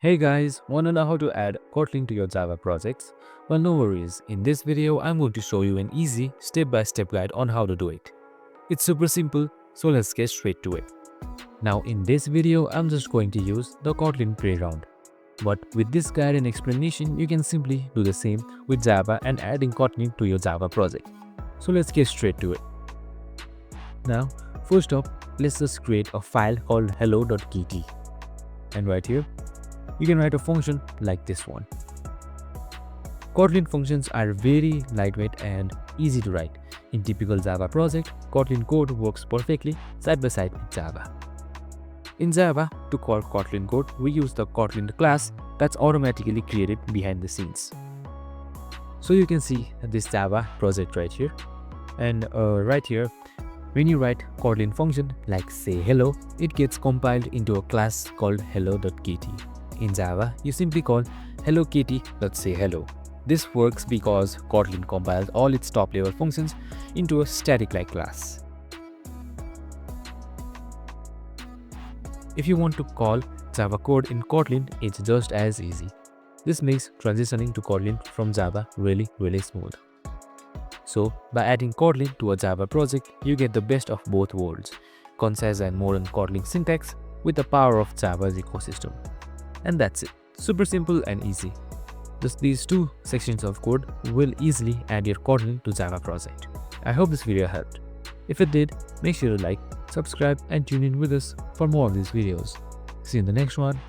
Hey guys, wanna know how to add Kotlin to your Java projects? Well, no worries. In this video, I'm going to show you an easy step-by-step guide on how to do it. It's super simple, so let's get straight to it. Now in this video, I'm just going to use the Kotlin playground. But with this guide and explanation, you can simply do the same with Java and adding Kotlin to your Java project. So let's get straight to it. Now, first up, let's just create a file called hello.kt. And right here, you can write a function like this one. Kotlin functions are very lightweight and easy to write. In typical Java project, Kotlin code works perfectly side by side with Java. In Java, to call Kotlin code, we use the Kotlin class that's automatically created behind the scenes. So you can see this Java project right here. And right here, when you write Kotlin function like say hello, it gets compiled into a class called hello.kt. In Java, you simply call hello.kitty.sayHello. This works because Kotlin compiles all its top-level functions into a static-like class. If you want to call Java code in Kotlin, it's just as easy. This makes transitioning to Kotlin from Java really smooth. So, by adding Kotlin to a Java project, you get the best of both worlds, concise and modern Kotlin syntax with the power of Java's ecosystem. And that's it. Super simple and easy. Just these two sections of code will easily add your Kotlin to Java project. I hope this video helped. If it did, make sure to like, subscribe and tune in with us for more of these videos. See you in the next one.